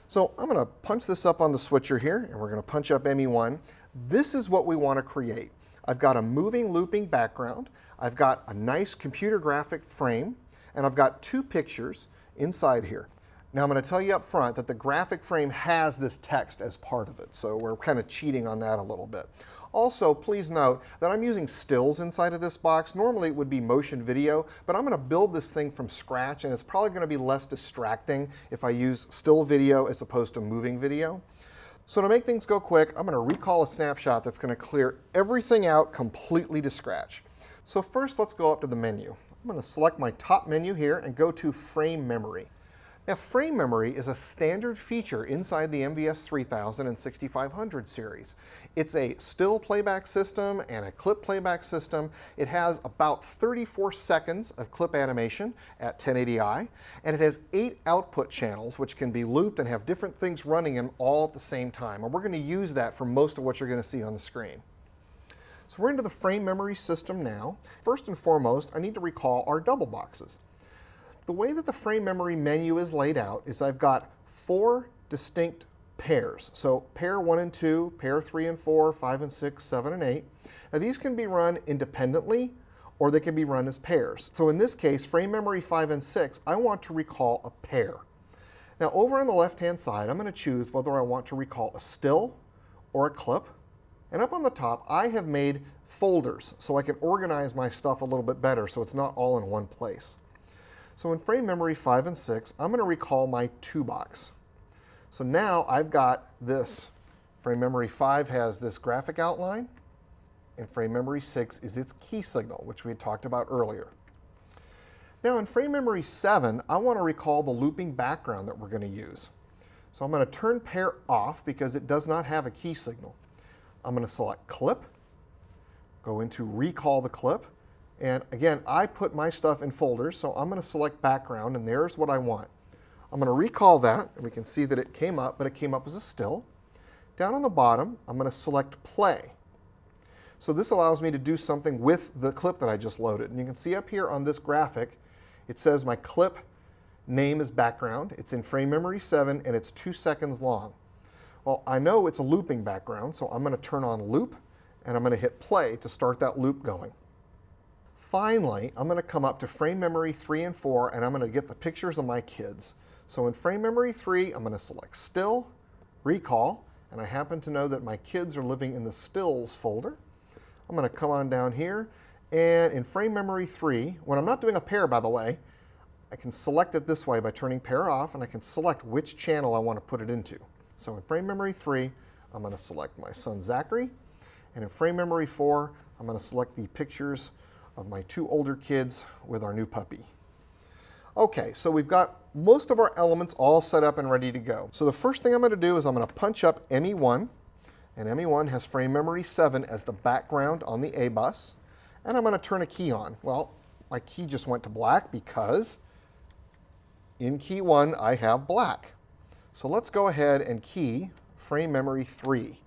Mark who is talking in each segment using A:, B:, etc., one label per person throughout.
A: So I'm going to punch this up on the switcher here, and we're going to punch up ME1. This is what we want to create. I've got a moving, looping background. I've got a nice computer graphic frame, and I've got two pictures inside here. Now I'm going to tell you up front that the graphic frame has this text as part of it, so we're kind of cheating on that a little bit. Also, please note that I'm using stills inside of this box. Normally it would be motion video, but I'm going to build this thing from scratch, and it's probably going to be less distracting if I use still video as opposed to moving video. So to make things go quick, I'm going to recall a snapshot that's going to clear everything out completely to scratch. So first, let's go up to the menu. I'm going to select my top menu here and go to Frame Memory. Now, frame memory is a standard feature inside the MVS 3000 and 6500 series. It's a still playback system and a clip playback system. It has about 34 seconds of clip animation at 1080i, and it has 8 output channels which can be looped and have different things running in all at the same time. And we're going to use that for most of what you're going to see on the screen. So we're into the frame memory system now. First and foremost, I need to recall our double boxes. The way that the frame memory menu is laid out is I've got 4 distinct pairs. So pair 1 and 2, pair 3 and 4, 5 and 6, 7 and 8. Now these can be run independently or they can be run as pairs. So in this case, frame memory 5 and 6, I want to recall a pair. Now over on the left-hand side, I'm going to choose whether I want to recall a still or a clip. And up on the top, I have made folders so I can organize my stuff a little bit better so it's not all in one place. So in frame memory 5 and 6, I'm going to recall my 2 box. So now I've got this. Frame memory 5 has this graphic outline, and frame memory 6 is its key signal, which we had talked about earlier. Now in frame memory 7, I want to recall the looping background that we're going to use. So I'm going to turn pair off because it does not have a key signal. I'm going to select clip, go into recall the clip. And again, I put my stuff in folders, so I'm going to select background, and there's what I want. I'm going to recall that, and we can see that it came up, but it came up as a still. Down on the bottom, I'm going to select play. So this allows me to do something with the clip that I just loaded. And you can see up here on this graphic, it says my clip name is background. It's in frame memory 7, and it's 2 seconds long. Well, I know it's a looping background, so I'm going to turn on loop, and I'm going to hit play to start that loop going. Finally, I'm going to come up to frame memory 3 and 4, and I'm going to get the pictures of my kids. So in frame memory 3, I'm going to select still, recall, and I happen to know that my kids are living in the stills folder. I'm going to come on down here, and in frame memory 3, when I'm not doing a pair, by the way, I can select it this way by turning pair off, and I can select which channel I want to put it into. So in frame memory 3, I'm going to select my son Zachary, and in frame memory 4, I'm going to select the pictures of my 2 older kids with our new puppy. Okay, so we've got most of our elements all set up and ready to go. So the first thing I'm going to do is I'm going to punch up ME1, and ME1 has frame memory 7 as the background on the A bus, and I'm going to turn a key on. Well, my key just went to black because in key 1 I have black. So let's go ahead and key frame memory 3.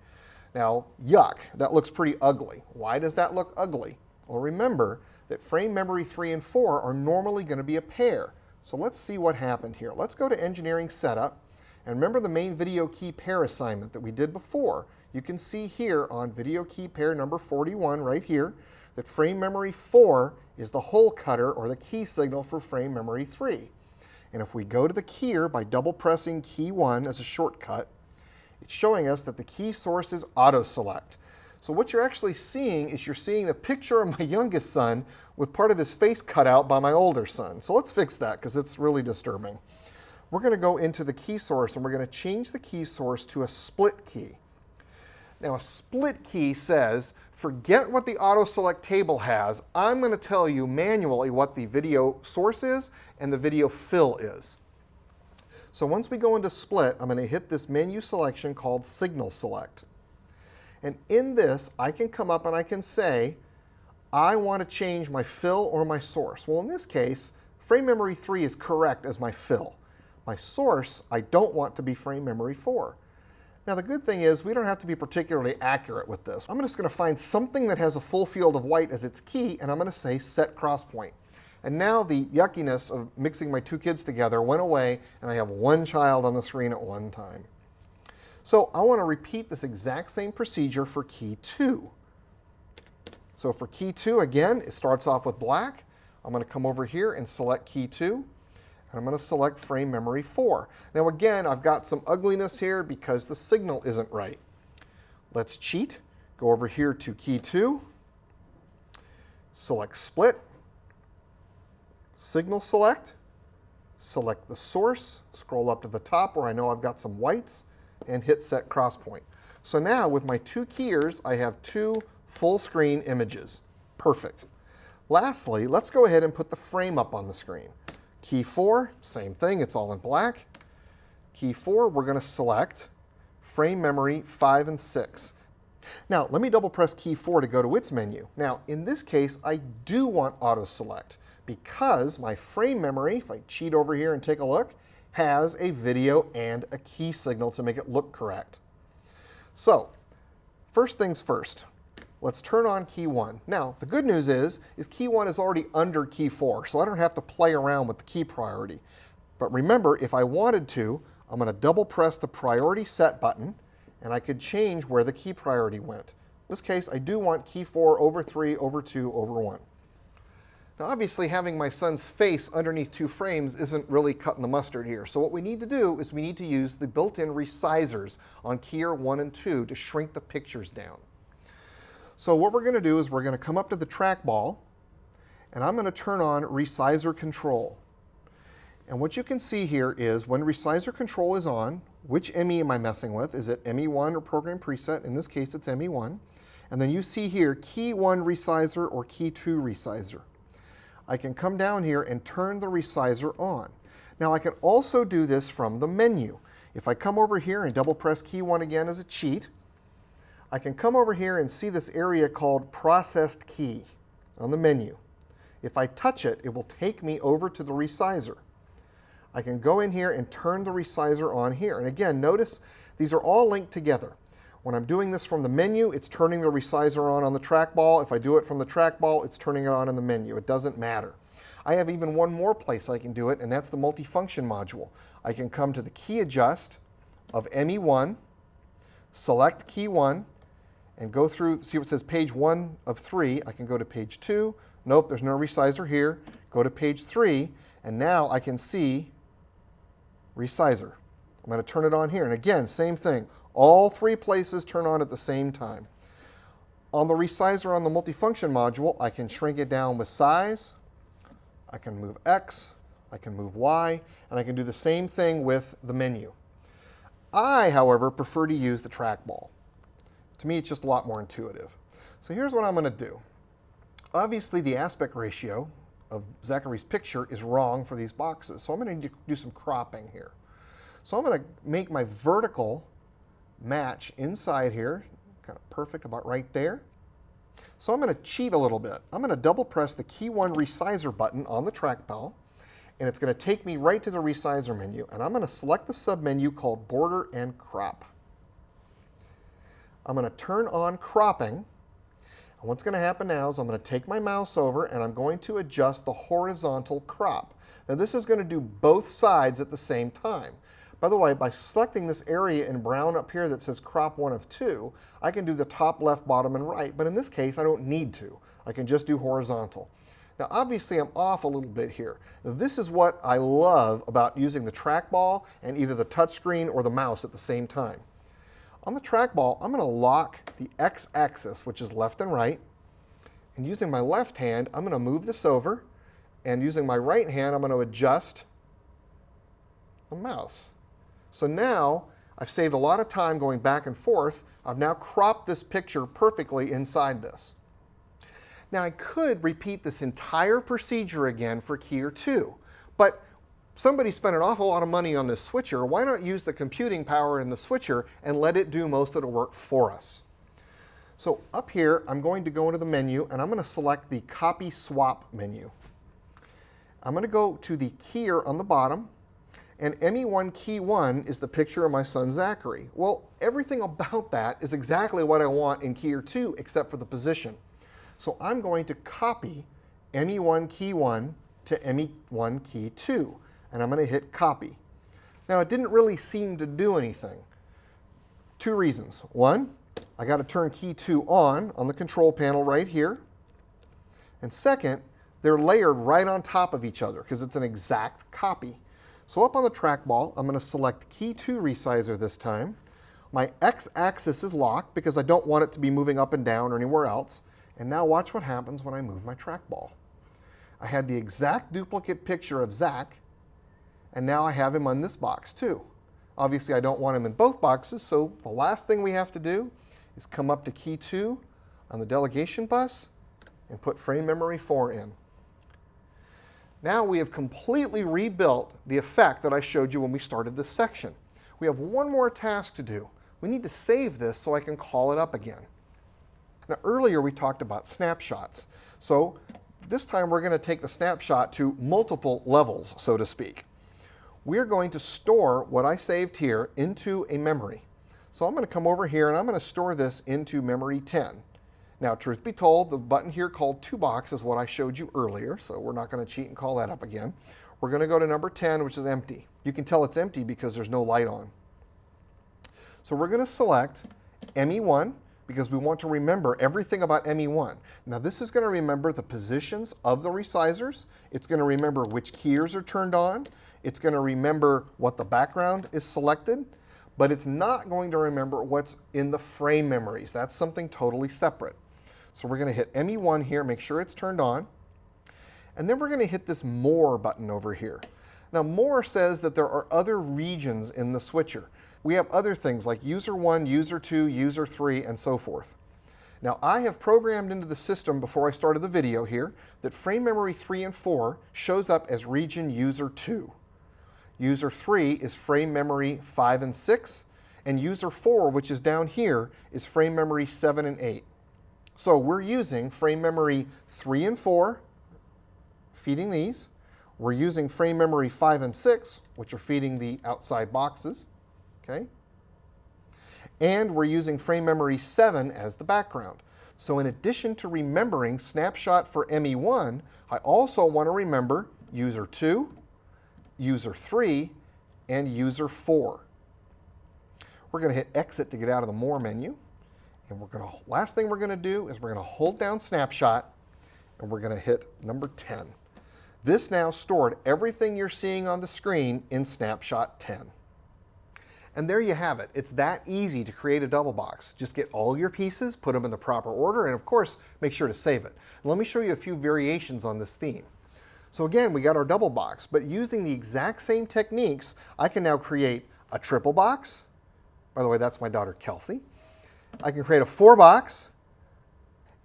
A: Now, yuck, that looks pretty ugly. Why does that look ugly? Well, remember that frame memory 3 and 4 are normally going to be a pair. So let's see what happened here. Let's go to Engineering Setup, and remember the main video key pair assignment that we did before. You can see here on video key pair number 41 right here that frame memory 4 is the hole cutter or the key signal for frame memory 3. And if we go to the keyer by double pressing key 1 as a shortcut, it's showing us that the key source is auto select. So what you're actually seeing is you're seeing the picture of my youngest son with part of his face cut out by my older son. So let's fix that because it's really disturbing. We're going to go into the key source and we're going to change the key source to a split key. Now a split key says, forget what the auto select table has. I'm going to tell you manually what the video source is and the video fill is. So once we go into split, I'm going to hit this menu selection called signal select. And in this, I can come up and I can say, I want to change my fill or my source. Well, in this case, frame memory 3 is correct as my fill. My source, I don't want to be frame memory 4. Now, the good thing is we don't have to be particularly accurate with this. I'm just going to find something that has a full field of white as its key, and I'm going to say set cross point. And now the yuckiness of mixing my two kids together went away, and I have one child on the screen at one time. So I want to repeat this exact same procedure for key 2. So for key 2, again, it starts off with black. I'm going to come over here and select key 2, and I'm going to select frame memory 4. Now again, I've got some ugliness here because the signal isn't right. Let's cheat. Go over here to key 2, select split, signal select, select the source, scroll up to the top where I know I've got some whites, and hit set cross point. So now with my two keyers, I have two full screen images. Perfect. Lastly, let's go ahead and put the frame up on the screen. Key 4, same thing, it's all in black. Key 4, we're going to select frame memory 5 and 6. Now, let me double press key 4 to go to its menu. Now, in this case, I do want auto select because my frame memory, if I cheat over here and take a look, has a video and a key signal to make it look correct. So, first things first. Let's turn on key 1. Now, the good news is key 1 is already under key 4, so I don't have to play around with the key priority. But remember, if I wanted to, I'm going to double press the priority set button, and I could change where the key priority went. In this case, I do want key 4 over 3 over 2 over 1. Now, obviously, having my son's face underneath two frames isn't really cutting the mustard here. So what we need to do is we need to use the built-in resizers on keyer 1 and 2 to shrink the pictures down. So what we're going to do is we're going to come up to the trackball, and I'm going to turn on resizer control. And what you can see here is when resizer control is on, which ME am I messing with? Is it ME1 or program preset? In this case, it's ME1. And then you see here key 1 resizer or key 2 resizer. I can come down here and turn the resizer on. Now I can also do this from the menu. If I come over here and double press key 1 again as a cheat, I can come over here and see this area called processed key on the menu. If I touch it, it will take me over to the resizer. I can go in here and turn the resizer on here. And again, notice these are all linked together. When I'm doing this from the menu, it's turning the resizer on the trackball. If I do it from the trackball, it's turning it on in the menu. It doesn't matter. I have even one more place I can do it, and that's the multifunction module. I can come to the key adjust of ME1, select key 1, and go through, see what says page 1 of 3. I can go to page 2. Nope, there's no resizer here. Go to page 3, and now I can see resizer. I'm going to turn it on here. And again, same thing. All three places turn on at the same time. On the resizer on the multifunction module, I can shrink it down with size. I can move X. I can move Y. And I can do the same thing with the menu. I, however, prefer to use the trackball. To me, it's just a lot more intuitive. So here's what I'm going to do. Obviously, the aspect ratio of Zachary's picture is wrong for these boxes. So I'm going to do some cropping here. So I'm going to make my vertical match inside here, kind of perfect about right there. So I'm going to cheat a little bit. I'm going to double press the key 1 resizer button on the trackball, and it's going to take me right to the resizer menu. And I'm going to select the submenu called border and crop. I'm going to turn on cropping. And what's going to happen now is I'm going to take my mouse over and I'm going to adjust the horizontal crop. Now this is going to do both sides at the same time. By the way, by selecting this area in brown up here that says crop 1 of 2, I can do the top, left, bottom, and right. But in this case, I don't need to. I can just do horizontal. Now obviously I'm off a little bit here. This is what I love about using the trackball and either the touchscreen or the mouse at the same time. On the trackball, I'm going to lock the x-axis, which is left and right. And using my left hand, I'm going to move this over. And using my right hand, I'm going to adjust the mouse. So now I've saved a lot of time going back and forth. I've now cropped this picture perfectly inside this. Now I could repeat this entire procedure again for keyer 2, but somebody spent an awful lot of money on this switcher. Why not use the computing power in the switcher and let it do most of the work for us? So up here, I'm going to go into the menu, and I'm going to select the Copy Swap menu. I'm going to go to the keyer on the bottom, and ME1 key 1 is the picture of my son Zachary. Well, everything about that is exactly what I want in keyer 2, except for the position. So I'm going to copy ME1 key 1 to ME1 key 2, and I'm going to hit copy. Now, it didn't really seem to do anything. Two reasons. One, I got to turn key 2 on the control panel right here. And second, they're layered right on top of each other because it's an exact copy. So up on the trackball, I'm going to select key 2 resizer this time. My x-axis is locked because I don't want it to be moving up and down or anywhere else. And now watch what happens when I move my trackball. I had the exact duplicate picture of Zach, and now I have him on this box too. Obviously, I don't want him in both boxes, so the last thing we have to do is come up to key 2 on the delegation bus and put frame memory 4 in. Now we have completely rebuilt the effect that I showed you when we started this section. We have one more task to do. We need to save this so I can call it up again. Now earlier we talked about snapshots. So this time we're going to take the snapshot to multiple levels, so to speak. We're going to store what I saved here into a memory. So I'm going to come over here and I'm going to store this into memory 10. Now, truth be told, the button here called toBox is what I showed you earlier, so we're not going to cheat and call that up again. We're going to go to number 10, which is empty. You can tell it's empty because there's no light on. So we're going to select ME1 because we want to remember everything about ME1. Now, this is going to remember the positions of the resizers. It's going to remember which keyers are turned on. It's going to remember what the background is selected, but it's not going to remember what's in the frame memories. That's something totally separate. So we're going to hit ME1 here, make sure it's turned on, and then we're going to hit this More button over here. Now, More says that there are other regions in the switcher. We have other things like User 1, User 2, User 3, and so forth. Now, I have programmed into the system before I started the video here that frame memory 3 and 4 shows up as region User 2. User 3 is frame memory 5 and 6, and User 4, which is down here, is frame memory 7 and 8. So we're using frame memory 3 and 4, feeding these. We're using frame memory 5 and 6, which are feeding the outside boxes. Okay? And we're using frame memory 7 as the background. So in addition to remembering snapshot for ME1, I also want to remember User 2, User 3, and User 4. We're going to hit Exit to get out of the More menu. And last thing we're going to do is we're going to hold down Snapshot, and we're going to hit number 10. This now stored everything you're seeing on the screen in Snapshot 10. And there you have it. It's that easy to create a double box. Just get all your pieces, put them in the proper order, and of course, make sure to save it. And let me show you a few variations on this theme. So again, we got our double box, but using the exact same techniques, I can now create a triple box. By the way, that's my daughter, Kelsey. I can create a 4 box.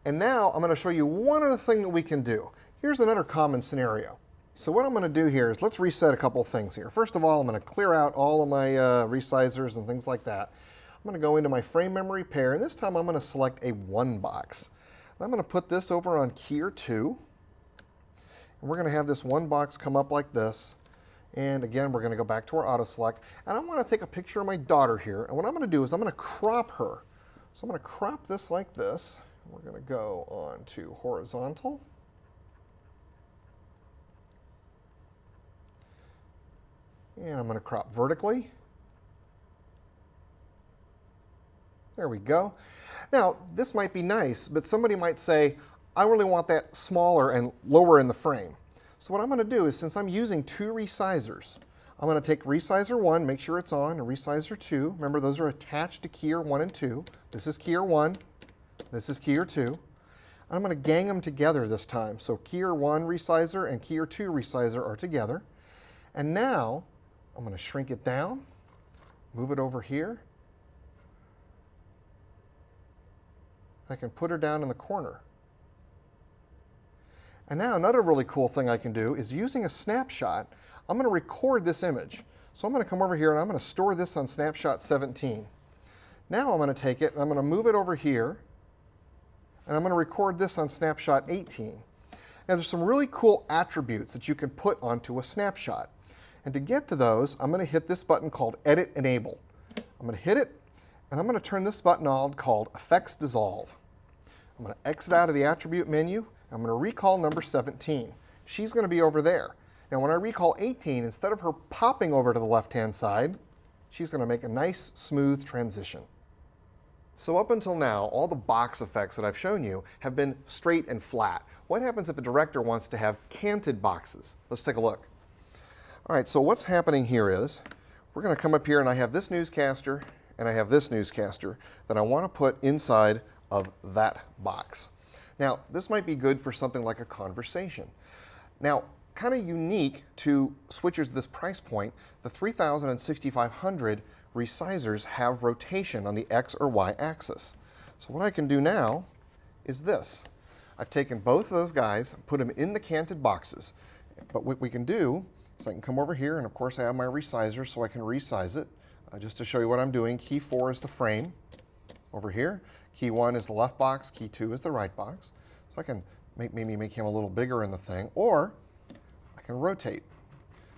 A: And now I'm going to show you one other thing that we can do. Here's another common scenario. So what I'm going to do here is let's reset a couple of things here. First of all, I'm going to clear out all of my resizers and things like that. I'm going to go into my frame memory pair, and this time I'm going to select a 1 box. And I'm going to put this over on keyer 2. And we're going to have this 1 box come up like this. And again, we're going to go back to our auto select. And I want to take a picture of my daughter here. And what I'm going to do is I'm going to crop her. So I'm going to crop this like this. We're going to go on to horizontal. And I'm going to crop vertically. There we go. Now, this might be nice, but somebody might say, I really want that smaller and lower in the frame. So what I'm going to do is, since I'm using 2 resizers, I'm going to take resizer 1, make sure it's on, and resizer 2. Remember, those are attached to keyer 1 and 2. This is keyer 1. This is keyer 2. I'm going to gang them together this time. So keyer 1 resizer and keyer 2 resizer are together. And now I'm going to shrink it down, move it over here. I can put her down in the corner. And now another really cool thing I can do is using a snapshot, I'm going to record this image. So I'm going to come over here and I'm going to store this on snapshot 17. Now I'm going to take it and I'm going to move it over here and I'm going to record this on snapshot 18. Now there's some really cool attributes that you can put onto a snapshot. And to get to those, I'm going to hit this button called Edit Enable. I'm going to hit it and I'm going to turn this button on called Effects Dissolve. I'm going to exit out of the attribute menu. I'm going to recall number 17. she's going to be over there. Now when I recall 18, instead of her popping over to the left-hand side, she's going to make a nice, smooth transition. So up until now, all the box effects that I've shown you have been straight and flat. What happens if a director wants to have canted boxes? Let's take a look. All right, so what's happening here is, we're going to come up here and I have this newscaster and I have this newscaster that I want to put inside of that box. Now, this might be good for something like a conversation. Now, kind of unique to switchers at this price point, the 3000 and 6500 resizers have rotation on the X or Y axis. So what I can do now is this. I've taken both of those guys, put them in the canted boxes. But what we can do is I can come over here, and of course I have my resizer so I can resize it. Just to show you what I'm doing, key 4 is the frame over here. Key 1 is the left box, key 2 is the right box. So I can maybe make him a little bigger in the thing, or I can rotate.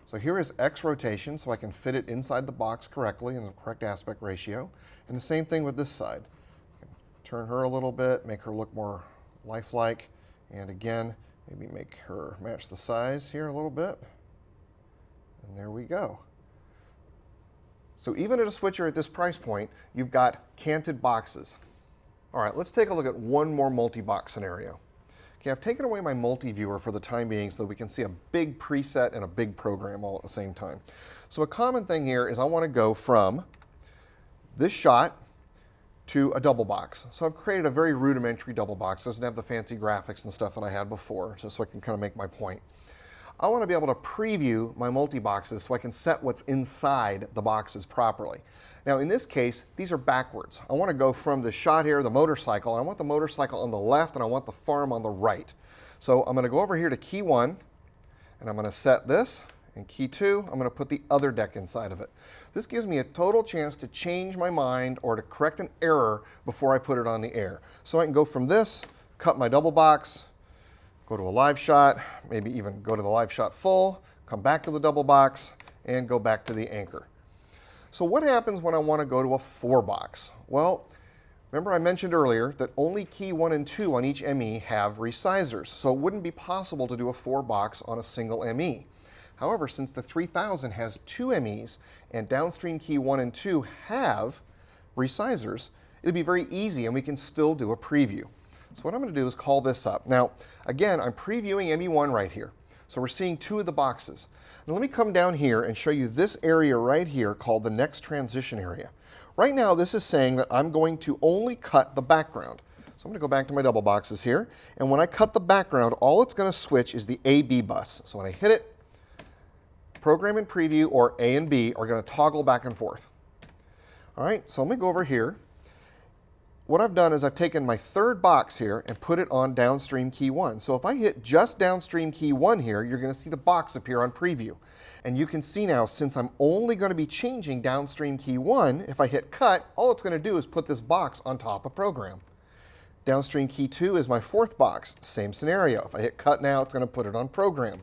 A: So here is X rotation, so I can fit it inside the box correctly in the correct aspect ratio. And the same thing with this side. I can turn her a little bit, make her look more lifelike, and again, maybe make her match the size here a little bit. And there we go. So even at a switcher at this price point, you've got canted boxes. All right, let's take a look at one more multi-box scenario. Okay, I've taken away my multi-viewer for the time being so that we can see a big preset and a big program all at the same time. So a common thing here is I want to go from this shot to a double box. So I've created a very rudimentary double box. It doesn't have the fancy graphics and stuff that I had before, just so I can kind of make my point. I want to be able to preview my multi-boxes so I can set what's inside the boxes properly. Now in this case, these are backwards. I want to go from the shot here, the motorcycle, and I want the motorcycle on the left and I want the farm on the right. So I'm going to go over here to key 1, and I'm going to set this, and key 2, I'm going to put the other deck inside of it. This gives me a total chance to change my mind or to correct an error before I put it on the air. So I can go from this, cut my double box, go to a live shot, maybe even go to the live shot full, come back to the double box, and go back to the anchor. So what happens when I want to go to a 4 box? Well, remember I mentioned earlier that only key 1 and 2 on each ME have resizers, so it wouldn't be possible to do a 4 box on a single ME. However, since the 3000 has 2 MEs and downstream key 1 and 2 have resizers, it'd be very easy and we can still do a preview. So what I'm going to do is call this up. Now, again, I'm previewing ME1 right here. So we're seeing 2 of the boxes. Now let me come down here and show you this area right here called the next transition area. Right now, this is saying that I'm going to only cut the background. So I'm going to go back to my double boxes here. And when I cut the background, all it's going to switch is the A-B bus. So when I hit it, program and preview, or A and B, are going to toggle back and forth. All right, so let me go over here. What I've done is I've taken my 3rd box here and put it on downstream key 1. So if I hit just downstream key 1 here, you're going to see the box appear on preview. And you can see now, since I'm only going to be changing downstream key 1, if I hit cut, all it's going to do is put this box on top of program. Downstream key 2 is my 4th box. Same scenario. If I hit cut now, it's going to put it on program.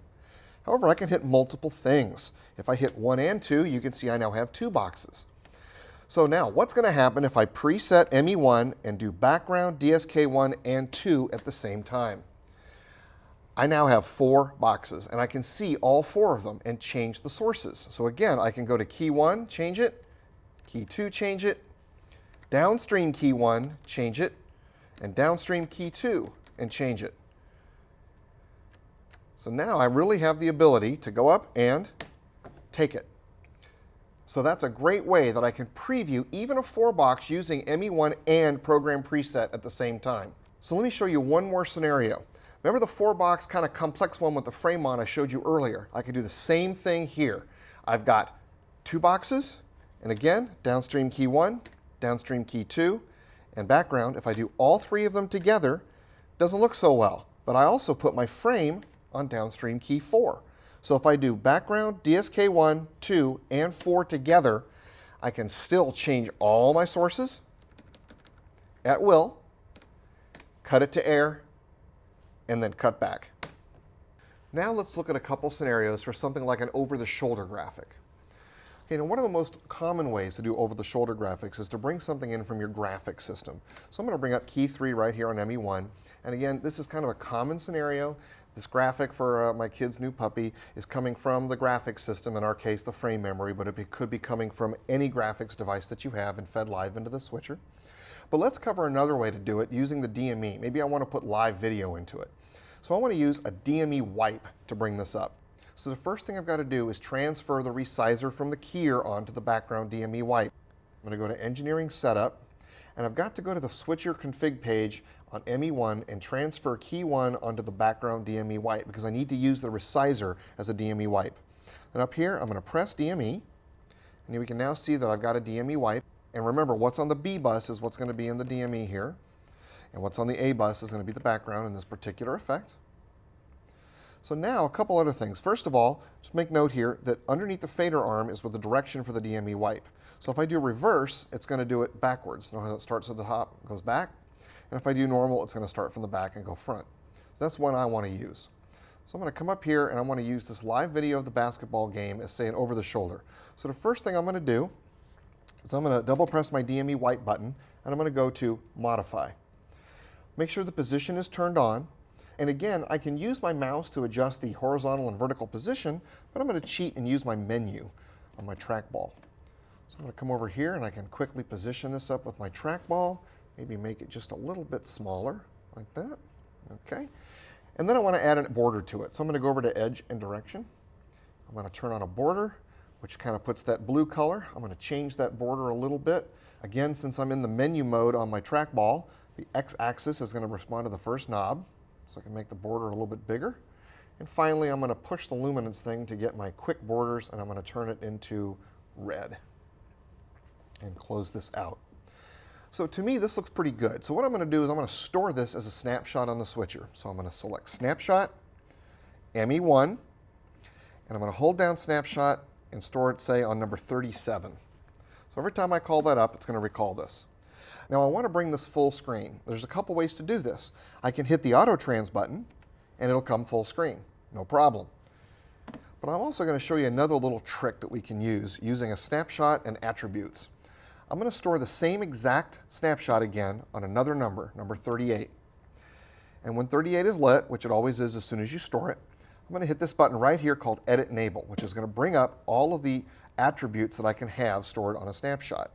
A: However, I can hit multiple things. If I hit 1 and 2, you can see I now have 2 boxes. So now, what's going to happen if I preset ME1 and do background, DSK1, and 2 at the same time? I now have 4 boxes, and I can see all 4 of them and change the sources. So again, I can go to key 1, change it, key 2, change it, downstream key 1, change it, and downstream key 2, and change it. So now I really have the ability to go up and take it. So that's a great way that I can preview even a 4 box using ME1 and program preset at the same time. So let me show you one more scenario. Remember the 4 box kind of complex one with the frame on I showed you earlier? I can do the same thing here. I've got 2 boxes, and again, downstream key 1, downstream key 2, and background. If I do all 3 of them together, it doesn't look so well. But I also put my frame on downstream key 4. So if I do background, DSK1, 2, and 4 together, I can still change all my sources at will, cut it to air, and then cut back. Now let's look at a couple scenarios for something like an over-the-shoulder graphic. Okay, now one of the most common ways to do over-the-shoulder graphics is to bring something in from your graphics system. So I'm going to bring up key 3 right here on ME1. And again, this is kind of a common scenario. This graphic for my kid's new puppy is coming from the graphics system, in our case the frame memory, but it could be coming from any graphics device that you have and fed live into the switcher. But let's cover another way to do it using the DME. Maybe I want to put live video into it. So I want to use a DME wipe to bring this up. So the first thing I've got to do is transfer the resizer from the keyer onto the background DME wipe. I'm going to go to Engineering Setup, and I've got to go to the switcher config page on ME1 and transfer key 1 onto the background DME wipe because I need to use the resizer as a DME wipe. And up here, I'm going to press DME, and we can now see that I've got a DME wipe. And remember, what's on the B bus is what's going to be in the DME here, and what's on the A bus is going to be the background in this particular effect. So now, a couple other things. First of all, just make note here that underneath the fader arm is with the direction for the DME wipe. So if I do reverse, it's going to do it backwards. Notice how it starts at the top, goes back. And if I do normal, it's going to start from the back and go front. So that's one I want to use. So I'm going to come up here and I want to use this live video of the basketball game as, say, an over the shoulder. So the first thing I'm going to do is I'm going to double press my DME wipe button and I'm going to go to Modify. Make sure the position is turned on. And again, I can use my mouse to adjust the horizontal and vertical position, but I'm going to cheat and use my menu on my trackball. So I'm going to come over here and I can quickly position this up with my trackball. Maybe make it just a little bit smaller, like that. Okay. And then I want to add a border to it. So I'm going to go over to Edge and Direction. I'm going to turn on a border, which kind of puts that blue color. I'm going to change that border a little bit. Again, since I'm in the menu mode on my trackball, the X-axis is going to respond to the first knob. So I can make the border a little bit bigger. And finally, I'm going to push the luminance thing to get my quick borders, and I'm going to turn it into red. And close this out. So to me, this looks pretty good. So what I'm going to do is I'm going to store this as a snapshot on the switcher. So I'm going to select Snapshot, ME1, and I'm going to hold down Snapshot and store it, say, on number 37. So every time I call that up, it's going to recall this. Now I want to bring this full screen. There's a couple ways to do this. I can hit the Auto Trans button, and it'll come full screen. No problem. But I'm also going to show you another little trick that we can use using a snapshot and attributes. I'm going to store the same exact snapshot again on another number, number 38. And when 38 is lit, which it always is as soon as you store it, I'm going to hit this button right here called Edit Enable, which is going to bring up all of the attributes that I can have stored on a snapshot.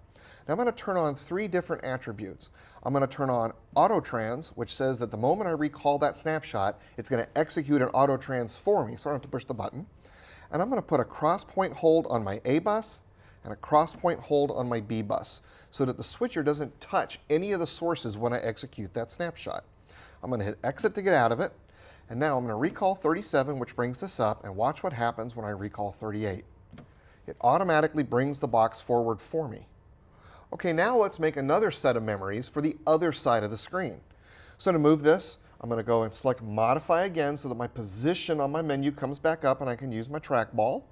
A: Now I'm going to turn on 3 different attributes. I'm going to turn on Auto Trans, which says that the moment I recall that snapshot, it's going to execute an Auto Trans for me, so I don't have to push the button. And I'm going to put a cross point hold on my A bus and a cross point hold on my B bus so that the switcher doesn't touch any of the sources when I execute that snapshot. I'm going to hit exit to get out of it, and now I'm going to recall 37, which brings this up, and watch what happens when I recall 38. It automatically brings the box forward for me. Okay, now let's make another set of memories for the other side of the screen. So to move this, I'm going to go and select Modify again so that my position on my menu comes back up and I can use my trackball.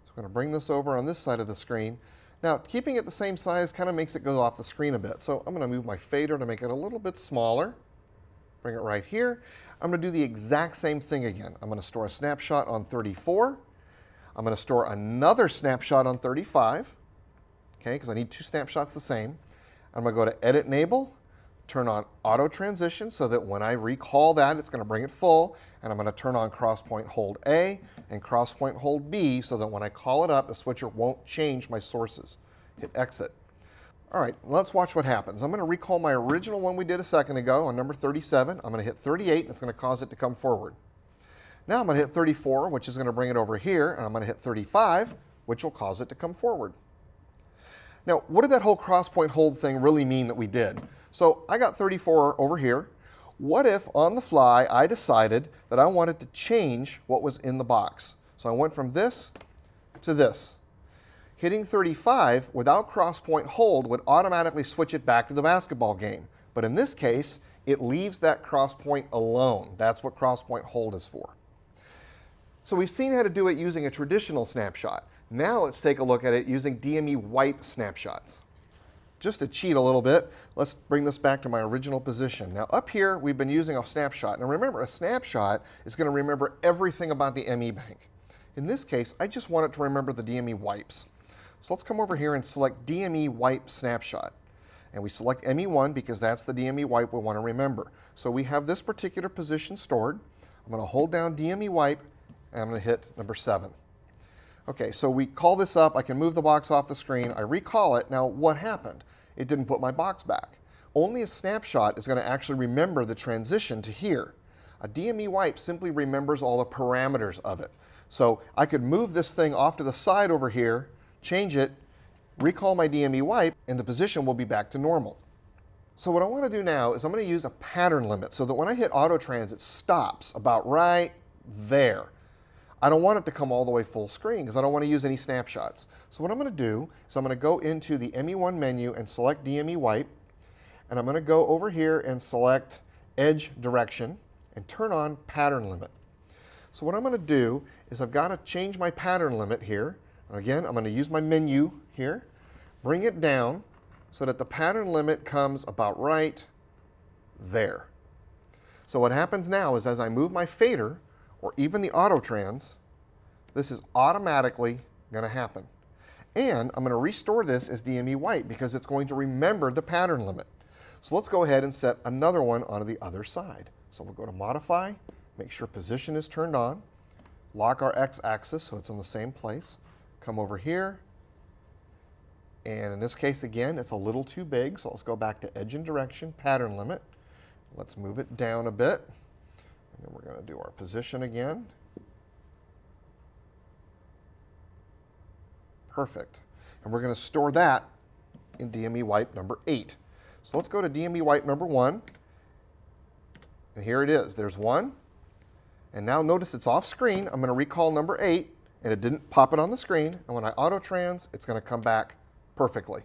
A: I'm going to bring this over on this side of the screen. Now, keeping it the same size kind of makes it go off the screen a bit. So I'm going to move my fader to make it a little bit smaller. Bring it right here. I'm going to do the exact same thing again. I'm going to store a snapshot on 34. I'm going to store another snapshot on 35, okay, because I need 2 snapshots the same. I'm going to go to Edit Enable, turn on Auto Transition so that when I recall that, it's going to bring it full. And I'm going to turn on Cross Point Hold A and Cross Point Hold B so that when I call it up, the switcher won't change my sources. Hit Exit. All right, let's watch what happens. I'm going to recall my original one we did a second ago on number 37. I'm going to hit 38, and it's going to cause it to come forward. Now I'm going to hit 34, which is going to bring it over here, and I'm going to hit 35, which will cause it to come forward. Now, what did that whole cross point hold thing really mean that we did? So I got 34 over here. What if on the fly I decided that I wanted to change what was in the box? So I went from this to this. Hitting 35 without cross point hold would automatically switch it back to the basketball game. But in this case, it leaves that cross point alone. That's what cross point hold is for. So we've seen how to do it using a traditional snapshot. Now let's take a look at it using DME wipe snapshots. Just to cheat a little bit, let's bring this back to my original position. Now up here, we've been using a snapshot. Now remember, a snapshot is going to remember everything about the ME bank. In this case, I just want it to remember the DME wipes. So let's come over here and select DME wipe snapshot. And we select ME1 because that's the DME wipe we want to remember. So we have this particular position stored. I'm going to hold down DME wipe, and I'm going to hit number 7. Okay, so we call this up. I can move the box off the screen. I recall it. Now, what happened? It didn't put my box back. Only a snapshot is going to actually remember the transition to here. A DME wipe simply remembers all the parameters of it. So I could move this thing off to the side over here, change it, recall my DME wipe, and the position will be back to normal. So what I want to do now is I'm going to use a pattern limit so that when I hit auto trans, it stops about right there. I don't want it to come all the way full screen because I don't want to use any snapshots. So what I'm going to do is I'm going to go into the ME1 menu and select DME wipe, and I'm going to go over here and select edge direction and turn on pattern limit. So what I'm going to do is I've got to change my pattern limit here. Again, I'm going to use my menu here, bring it down so that the pattern limit comes about right there. So what happens now is as I move my fader, or even the auto trans, this is automatically going to happen. And I'm going to restore this as DME wipe because it's going to remember the pattern limit. So let's go ahead and set another one onto the other side. So we'll go to Modify, make sure position is turned on, lock our X-axis so it's in the same place, come over here, and in this case, again, it's a little too big, so let's go back to Edge and Direction, Pattern Limit. Let's move it down a bit, and then we're going to do our position again. Perfect. And we're going to store that in DME wipe number 8. So let's go to DME wipe number 1, and here it is. There's 1, and now notice it's off screen. I'm going to recall number 8, and it didn't pop it on the screen, and when I auto trans, it's going to come back perfectly.